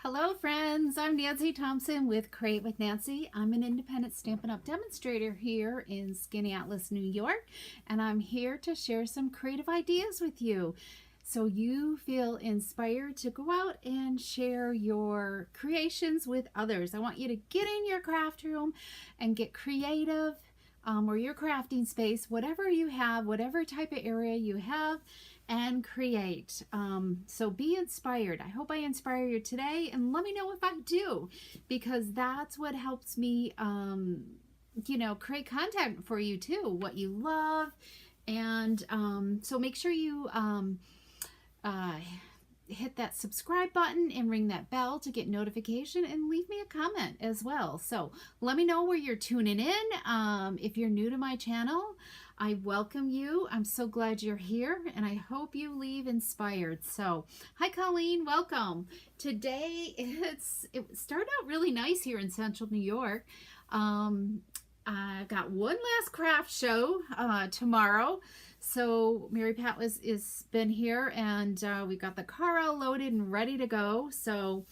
Hello friends, I'm Nancy Thompson with Create with Nancy. I'm an independent Stampin' Up! Demonstrator here in Skinny Atlas, New York, and I'm here to share some creative ideas with you so you feel inspired to go out and share your creations with others. I want you to get in your craft room and get creative, or your crafting space, whatever you have, whatever type of area you have, and create. So be inspired. I hope I inspire you today, and let me know if I do, because that's what helps me create content for you too, what you love. And so make sure you hit that subscribe button and ring that bell to get notification, and leave me a comment as well. So let me know where you're tuning in. If you're new to my channel, I welcome you. I'm so glad you're here, and I hope you leave inspired. So hi Colleen, welcome. Today it started out really nice here in central New York. I got one last craft show tomorrow. So Mary Pat is been here, and we got the car all loaded and ready to go. So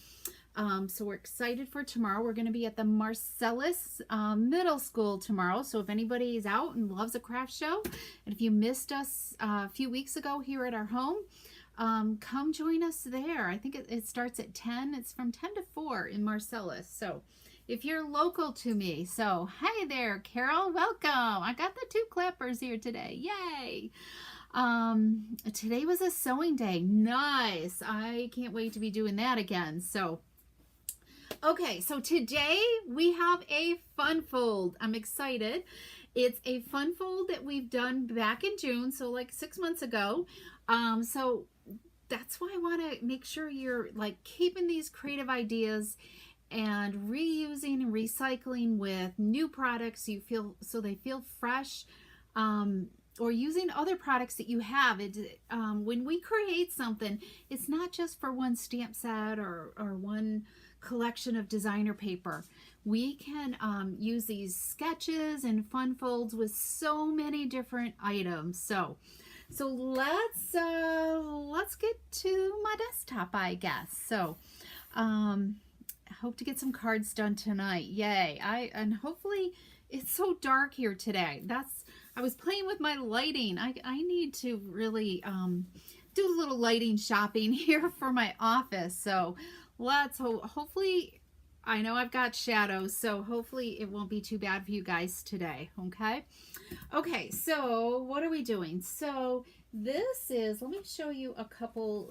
we're excited for tomorrow. We're going to be at the Marcellus Middle School tomorrow. So if anybody is out and loves a craft show, and if you missed us a few weeks ago here at our home, come join us there. I think it starts at 10. It's from 10 to 4 in Marcellus. So if you're local to me. So hi there, Carol, welcome. I got the 2 clappers here today. Yay. Today was a sewing day. Nice. I can't wait to be doing that again. So okay, so today we have a fun fold. I'm excited. It's a fun fold that we've done back in June, so like 6 months ago. So that's why I want to make sure you're like keeping these creative ideas and reusing and recycling with new products so they feel fresh, or using other products that you have. When we create something, it's not just for one stamp set or one collection of designer paper. We can use these sketches and fun folds with so many different items. So let's get to my desktop, I guess. So I hope to get some cards done tonight. Yay. And hopefully it's so dark here today. I was playing with my lighting. I need to really do a little lighting shopping here for my office. So hopefully, I know I've got shadows, so hopefully it won't be too bad for you guys today. Okay, so what are we doing? So this is, let me show you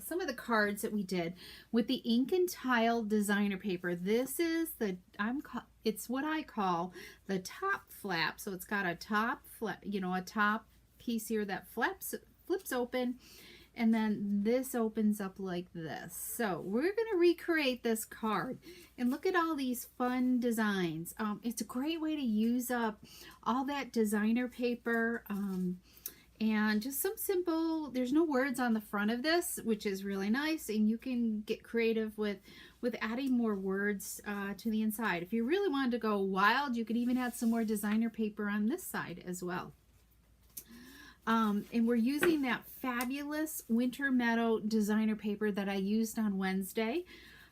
some of the cards that we did with the ink and tile designer paper. This is it's what I call the top flap. So it's got a top flap, a top piece here that flips open, and then this opens up like this. So we're going to recreate this card, and look at all these fun designs. It's a great way to use up all that designer paper, and just some simple, there's no words on the front of this, which is really nice, and you can get creative with adding more words to the inside. If you really wanted to go wild, you could even add some more designer paper on this side as well. And we're using that fabulous Winter Meadow designer paper that I used on Wednesday.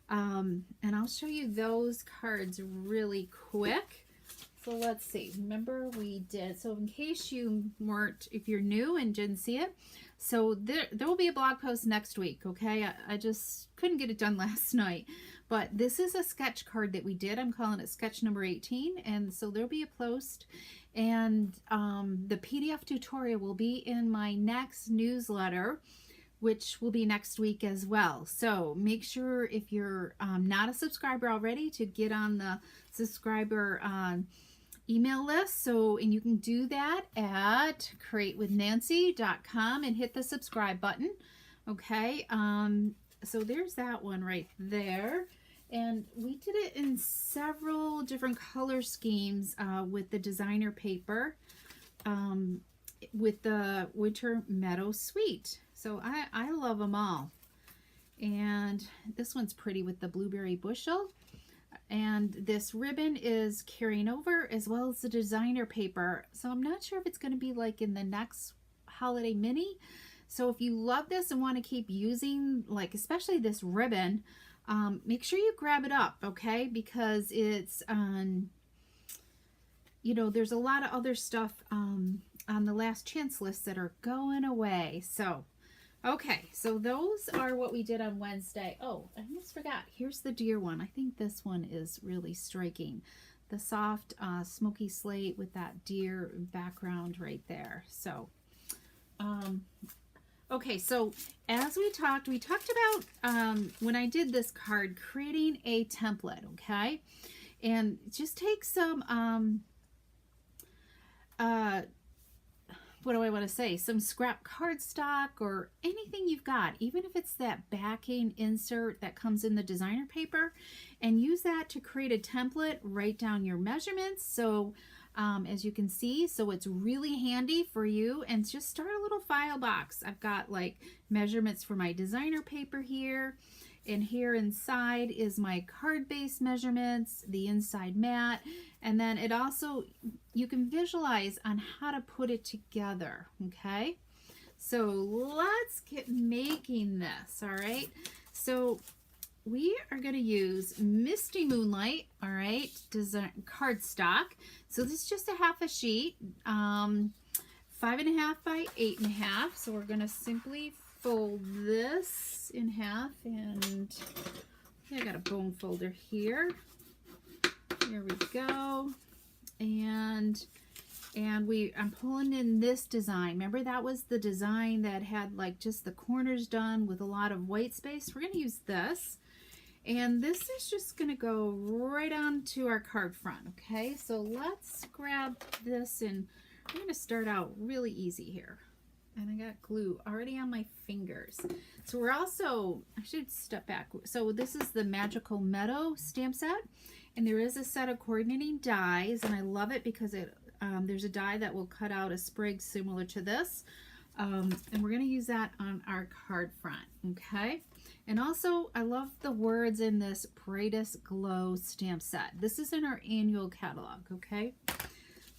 And I'll show you those cards really quick. So let's see. Remember we did, so in case you weren't, if you're new and didn't see it, so there will be a blog post next week, okay? I just couldn't get it done last night. But this is a sketch card that we did. I'm calling it sketch number 18. And so there'll be a post. And the PDF tutorial will be in my next newsletter, which will be next week as well. So make sure, if you're not a subscriber already, to get on the subscriber email list. And you can do that at createwithnancy.com and hit the subscribe button. Okay, so there's that one right there. And we did it in several different color schemes with the designer paper, with the Winter Meadow Suite. So I love them all. And this one's pretty with the blueberry bushel. And this ribbon is carrying over, as well as the designer paper. So I'm not sure if it's going to be like in the next holiday mini. So if you love this and want to keep using, like especially this ribbon, make sure you grab it up, okay? Because it's you know, there's a lot of other stuff on the last chance list that are going away. So, okay, so those are what we did on Wednesday. Oh, I almost forgot. Here's the deer one. I think this one is really striking. The soft smoky slate with that deer background right there. So, okay, so as we talked about when I did this card, creating a template, okay? And just take some what do I want to say? Some scrap cardstock or anything you've got, even if it's that backing insert that comes in the designer paper, and use that to create a template. Write down your measurements. So as you can see, so it's really handy for you, and just start a little file box. I've got like measurements for my designer paper here. And here inside is my card base measurements, the inside mat, and then it also, you can visualize on how to put it together, okay? So let's get making this, all right? So we are going to use Misty Moonlight, all right, design cardstock. So this is just a half a sheet, 5.5 by 8.5. So we're going to simply fold this in half, and I got a bone folder here. There we go. And I'm pulling in this design. Remember, that was the design that had like just the corners done with a lot of white space. We're going to use this. And this is just going to go right onto our card front, okay? So let's grab this, and I'm going to start out really easy here. And I got glue already on my fingers. So we're also, I should step back. So this is the Magical Meadow stamp set. And there is a set of coordinating dies. And I love it because it there's a die that will cut out a sprig similar to this. And we're going to use that on our card front, okay? And also, I love the words in this Brightest Glow stamp set. This is in our annual catalog, okay?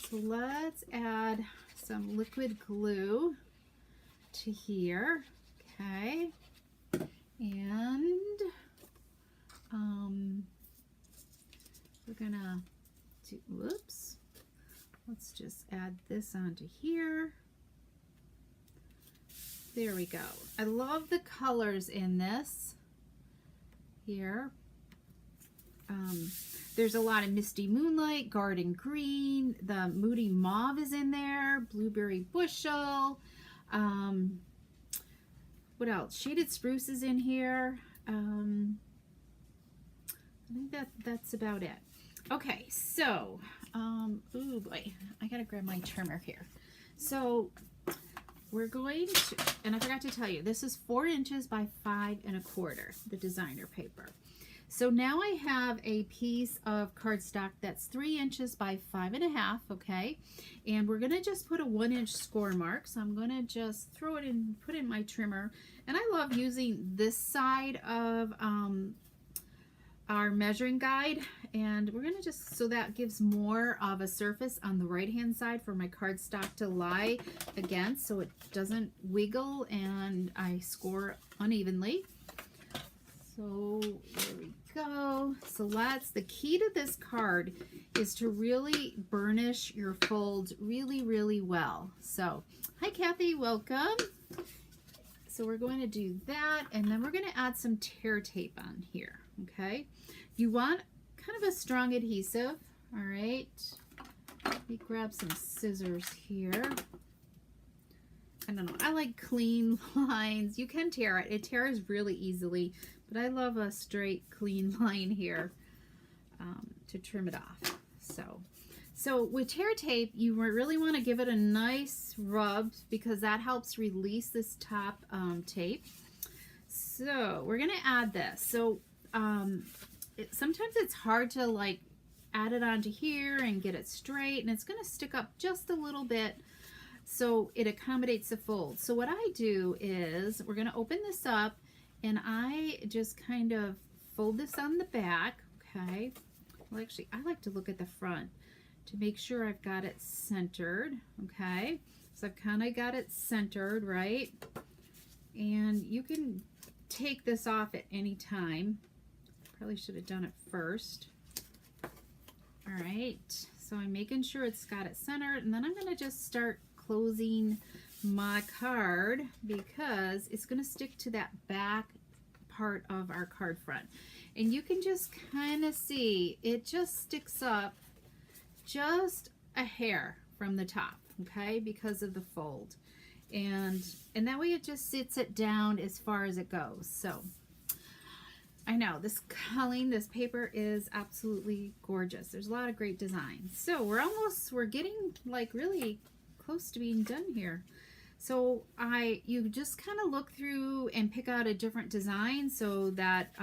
So let's add some liquid glue to here, okay, and we're gonna do, whoops, let's just add this onto here. There we go. I love the colors in this here. There's a lot of Misty Moonlight, Garden Green, the Moody Mauve is in there, Blueberry Bushel. What else? Shaded Spruce is in here. I think that's about it. Okay, so, ooh boy, I gotta grab my trimmer here. So we're going to, and I forgot to tell you, this is 4 inches by 5 1/4, the designer paper. So now I have a piece of cardstock that's 3 inches by 5 1/2, okay? And we're gonna just put a 1 inch score mark. So I'm gonna just throw it in, put it in my trimmer. And I love using this side of our measuring guide. And we're gonna just, so that gives more of a surface on the right-hand side for my cardstock to lie against, so it doesn't wiggle and I score unevenly. So there we go. So that's the key to this card, is to really burnish your folds really, really well. So hi Kathy, welcome. So we're going to do that, and then we're going to add some tear tape on here, okay? You want kind of a strong adhesive, all right? Let me grab some scissors here. I don't know, I like clean lines. You can tear it. It tears really easily, but I love a straight, clean line here to trim it off. So with tear tape, you really want to give it a nice rub, because that helps release this top tape. So we're going to add this. So sometimes it's hard to like add it onto here and get it straight, and it's going to stick up just a little bit, so it accommodates the fold. So what I do is, we're going to open this up, and I just kind of fold this on the back, okay? Well, actually, I like to look at the front to make sure I've got it centered, okay? So I've kind of got it centered, right? And you can take this off at any time. Probably should have done it first. All right, so I'm making sure it's got it centered, and then I'm going to just start closing my card because it's going to stick to that back part of our card front. And you can just kind of see it just sticks up just a hair from the top, okay, because of the fold. And that way it just sits it down as far as it goes. So I know this culling, this paper is absolutely gorgeous. There's a lot of great designs. So we're getting like really close to being done here. So you just kind of look through and pick out a different design so that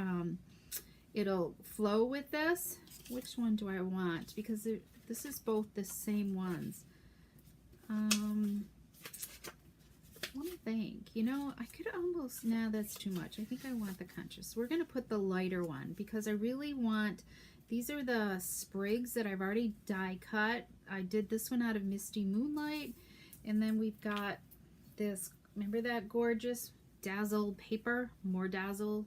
it'll flow with this. Which one do I want? Because this is both the same ones. One thing, you know, I could almost, nah, that's too much. I think I want the conscious. We're going to put the lighter one because I really want, these are the sprigs that I've already die cut. I did this one out of Misty Moonlight. And then we've got this, remember that gorgeous dazzle paper, more dazzle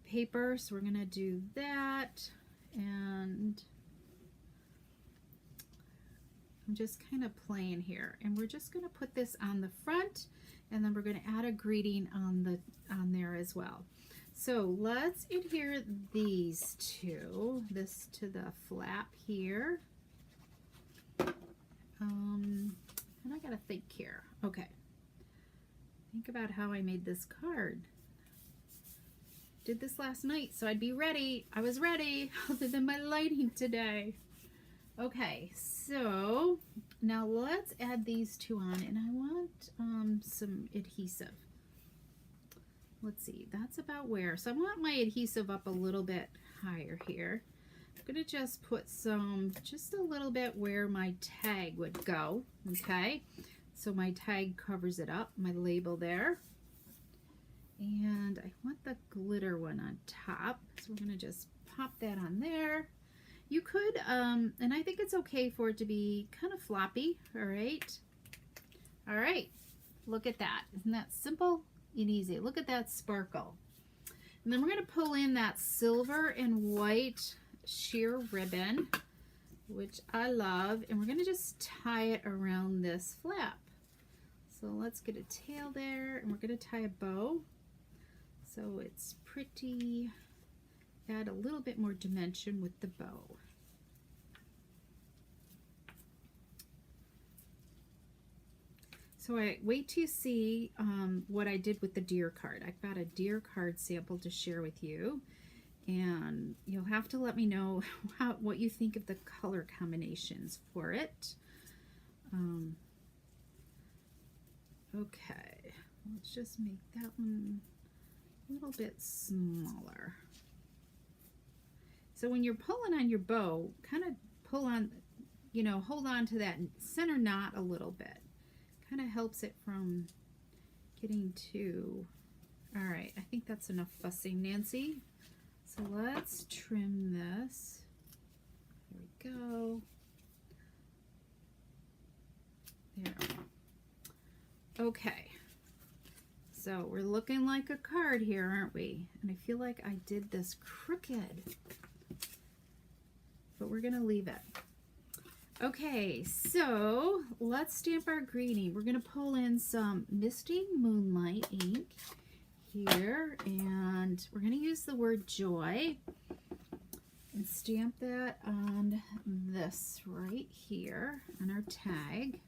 paper. So we're going to do that. And I'm just kind of playing here, and we're just going to put this on the front, and then we're going to add a greeting on there as well. So let's adhere these two, this to the flap here. And I got to think here. Okay, think about how I made this card. Did this last night, so I'd be ready. I was ready, other than my lighting today. Okay, so now let's add these two on, and I want some adhesive. Let's see, that's about where. So I want my adhesive up a little bit higher here. I'm gonna just put some, just a little bit where my tag would go, okay? So my tag covers it up, my label there. And I want the glitter one on top, so we're gonna just pop that on there. You could, and I think it's okay for it to be kind of floppy, all right? All right, look at that. Isn't that simple and easy? Look at that sparkle. And then we're gonna pull in that silver and white sheer ribbon, which I love, and we're gonna just tie it around this flap. So let's get a tail there, and we're gonna tie a bow. So it's pretty, add a little bit more dimension with the bow. So I wait to see what I did with the deer card. I've got a deer card sample to share with you, and you'll have to let me know what you think of the color combinations for it. Okay, let's just make that one a little bit smaller. So when you're pulling on your bow, kind of pull on, you know, hold on to that center knot a little bit. Kind of helps it from getting too, all right, I think that's enough fussing, Nancy. So let's trim this. There we go. There. Okay. So we're looking like a card here, aren't we? And I feel like I did this crooked, but we're gonna leave it. Okay, so let's stamp our greeting. We're gonna pull in some Misty Moonlight ink here, and we're gonna use the word joy and stamp that on this right here on our tag.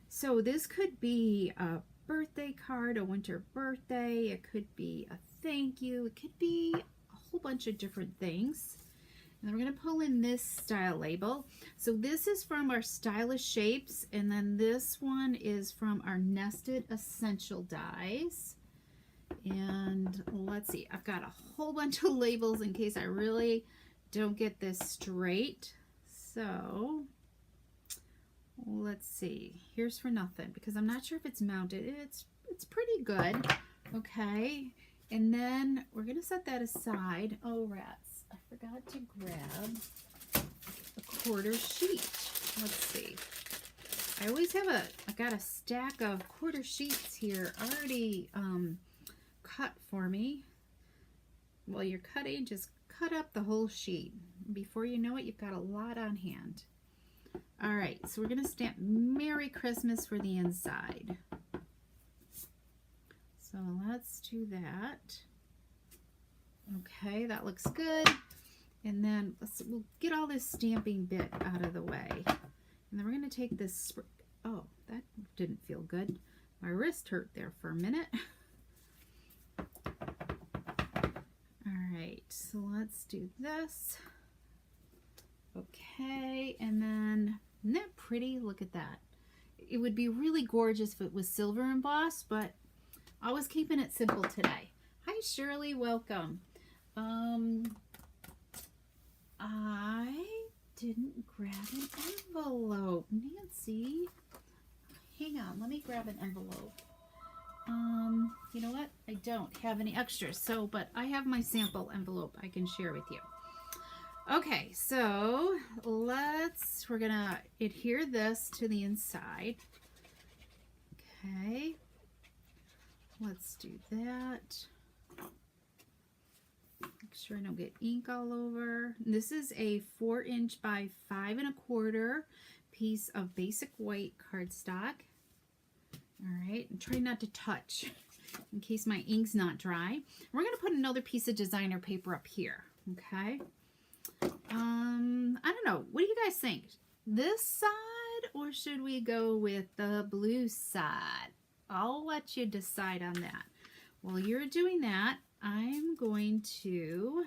So this could be a birthday card, a winter birthday, it could be a thank you, it could be a whole bunch of different things. And then we're going to pull in this style label. So this is from our Stylish Shapes, and then this one is from our Nested Essential Dies. And let's see, I've got a whole bunch of labels in case I really don't get this straight. So let's see, here's for nothing, because I'm not sure if it's mounted. It's pretty good. Okay, and then we're going to set that aside. Oh, rats. I forgot to grab a quarter sheet. Let's see. I always have I got a stack of quarter sheets here already cut for me. while you're cutting, just cut up the whole sheet. Before you know it, you've got a lot on hand. All right, so we're going to stamp Merry Christmas for the inside. So let's do that. Okay, that looks good. And then we'll get all this stamping bit out of the way. And then we're going to take this, oh, that didn't feel good. My wrist hurt there for a minute. All right, so let's do this. Okay, and then, isn't that pretty? Look at that. It would be really gorgeous if it was silver embossed, but I was keeping it simple today. Hi, Shirley, welcome. I didn't grab an envelope. Nancy, hang on, let me grab an envelope. You know what? I don't have any extras, so, but I have my sample envelope I can share with you. Okay, so we're gonna adhere this to the inside. Okay, let's do that. Make sure I don't get ink all over. This is a 4" by 5 1/4 piece of basic white cardstock. All right, and try not to touch in case my ink's not dry. We're gonna put another piece of designer paper up here, okay? I don't know, what do you guys think? This side, or should we go with the blue side? I'll let you decide on that. While you're doing that, I'm going to,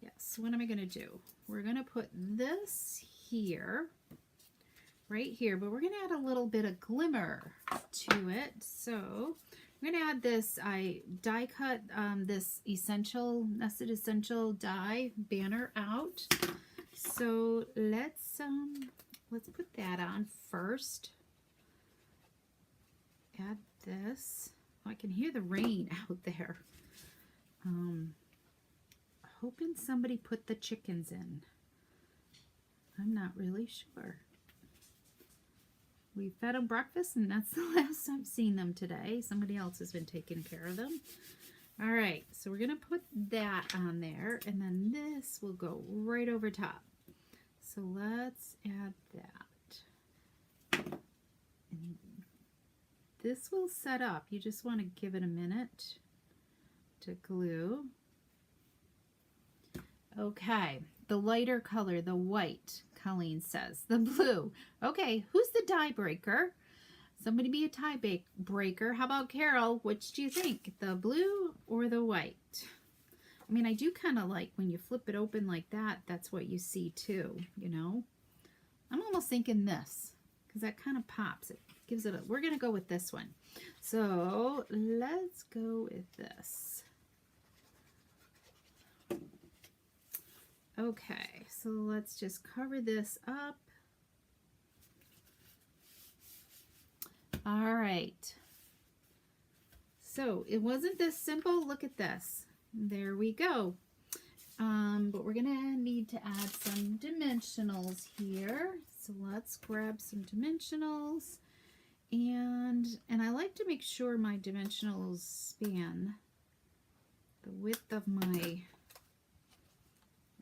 yes, what am I going to do? We're going to put this here, right here, but we're going to add a little bit of glimmer to it. So I'm going to add this, I die cut this nested essential die banner out. So let's put that on first. Add this. Oh, I can hear the rain out there. Hoping somebody put the chickens in. I'm not really sure. We fed them breakfast, and that's the last I've seen them today. Somebody else has been taking care of them. All right, so we're going to put that on there, and then this will go right over top. So let's add that. And this will set up. You just want to give it a minute to glue. Okay, the lighter color, the white, Colleen says. The blue. Okay, who's the die breaker? Somebody be a tie breaker. How about Carol? Which do you think? The blue or the white? I mean, I do kind of like when you flip it open like that, that's what you see too, you know? I'm almost thinking this, because that kind of pops. It gives it a, we're going to go with this one. So let's go with this. Okay, so let's just cover this up. All right. So it wasn't this simple. Look at this. There we go. But we're gonna need to add some dimensionals here. So let's grab some dimensionals, and I like to make sure my dimensionals span the width of my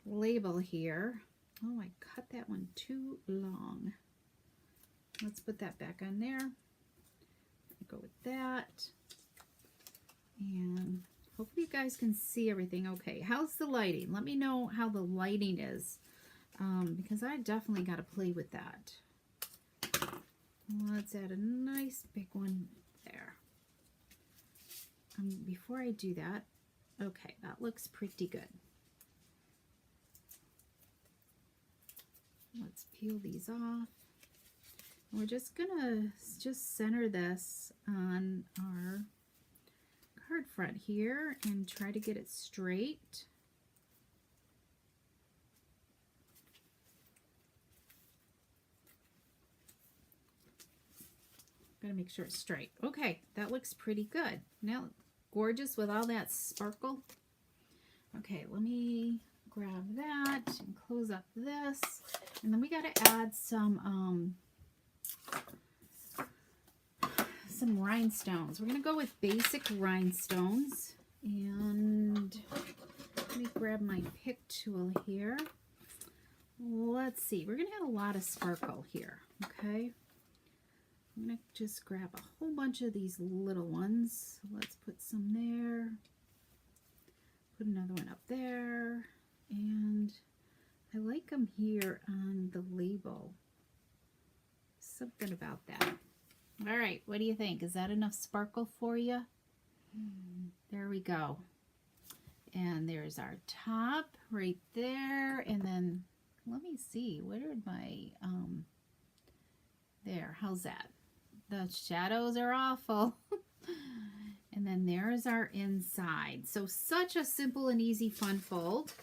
label here. Oh, I cut that one too long. Let's put that back on there. Go with that, and hopefully you guys can see everything okay. How's the lighting? Let me know how the lighting is, because I definitely got to play with that. Let's add a nice big one there. Before I do that, okay, that looks pretty good. Let's peel these off. We're just gonna center this on our card front here and try to get it straight. Gotta make sure it's straight. Okay, that looks pretty good. Now, gorgeous with all that sparkle. Okay, let me grab that and close up this, and then we got to add some rhinestones. We're going to go with basic rhinestones, and grab my pick tool here. Let's see, we're going to have a lot of sparkle here, okay? I'm going to just grab a whole bunch of these little ones. Let's put some there. Put another one up there. And I like them here on the label. Something about that. All right, what do you think? Is that enough sparkle for you? There we go. And there's our top right there. And then, let me see, where did my, there, how's that? The shadows are awful. And then there's our inside. So such a simple and easy fun fold.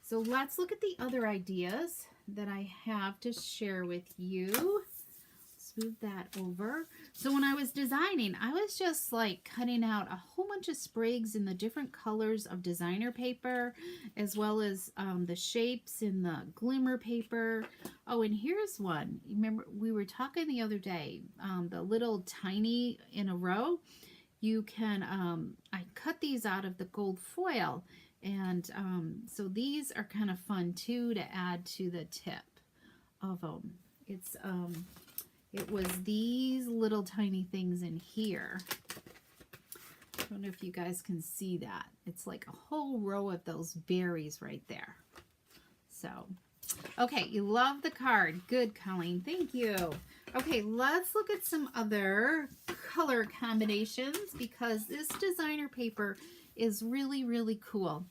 So let's look at the other ideas that I have to share with you. Move that over. So when I was designing, I was just like cutting out a whole bunch of sprigs in the different colors of designer paper, as well as the shapes in the glimmer paper. Oh, and here's one. Remember, we were talking the other day, the little tiny in a row. You can, I cut these out of the gold foil, and so these are kind of fun too to add to the tip of them. It's it was these little tiny things in here. I don't know if you guys can see that. It's like a whole row of those berries right there. So, okay, you love the card. Good, Colleen. Thank you. Okay, let's look at some other color combinations because this designer paper is really, really cool.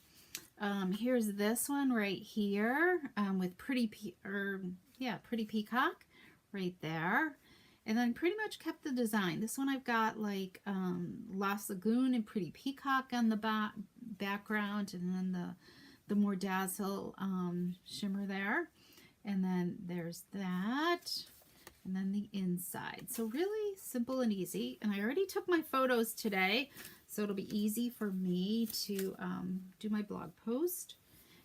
Here's this one right here with Pretty Peacock right there. And then pretty much kept the design. This one I've got like Lost Lagoon and Pretty Peacock on the background, and then the more dazzle shimmer there. And then there's that. And then the inside. So really simple and easy. And I already took my photos today, so it'll be easy for me to do my blog post.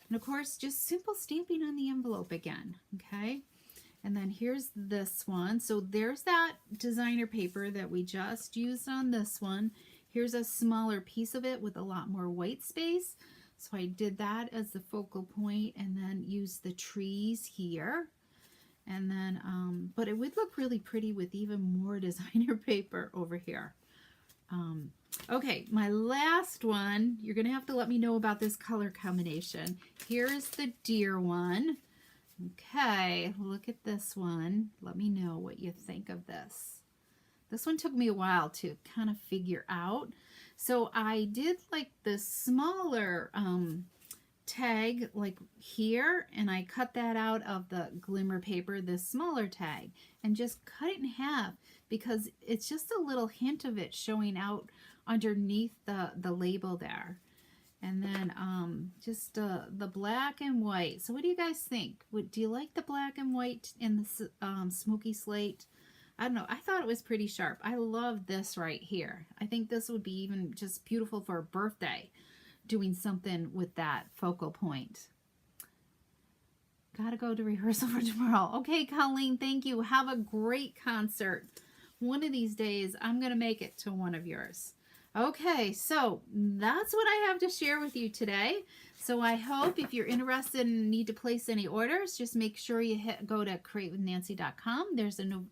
And of course, just simple stamping on the envelope again, okay? And then here's this one. So there's that designer paper that we just used on this one. Here's a smaller piece of it with a lot more white space. So I did that as the focal point and then used the trees here. And then, but it would look really pretty with even more designer paper over here. Okay, my last one, you're going to have to let me know about this color combination. Here's the deer one. Okay, look at this one. Let me know what you think of this. This one took me a while to kind of figure out. So I did like the smaller tag like here, and I cut that out of the glimmer paper, this smaller tag, and just cut it in half because it's just a little hint of it showing out underneath the label there. And then just the black and white. So what do you guys think? Do you like the black and white in the smoky slate? I don't know. I thought it was pretty sharp. I love this right here. I think this would be even just beautiful for a birthday, doing something with that focal point. Gotta go to rehearsal for tomorrow. Okay, Colleen, thank you. Have a great concert. One of these days, I'm going to make it to one of yours. Okay, so that's what I have to share with you today. So I hope if you're interested and need to place any orders, just make sure you go to createwithnancy.com. There's a new,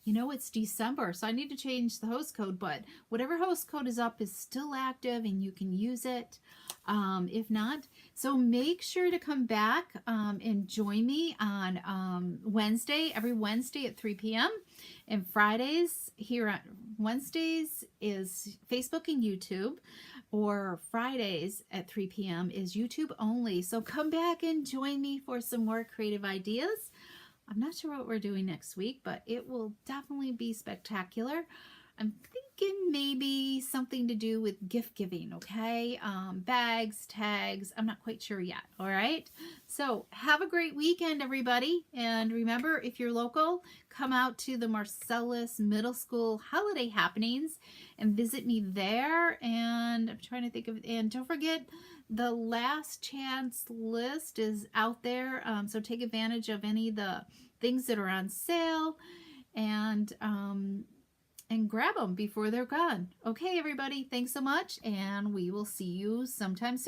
it's December, so I need to change the host code, but whatever host code is up is still active and you can use it. If not, so make sure to come back and join me on Wednesday, every Wednesday at 3 p.m. And Fridays here on Wednesdays is Facebook and YouTube, or Fridays at 3 p.m. is YouTube only. So come back and join me for some more creative ideas. I'm not sure what we're doing next week, but it will definitely be spectacular. I'm thinking maybe something to do with gift giving, okay? Bags, tags, I'm not quite sure yet, all right? So have a great weekend, everybody. And remember, if you're local, come out to the Marcellus Middle School holiday happenings and visit me there. And I'm trying to think of, and don't forget, the last chance list is out there. So take advantage of any of the things that are on sale and grab them before they're gone. Okay, everybody, thanks so much, and we will see you sometime soon.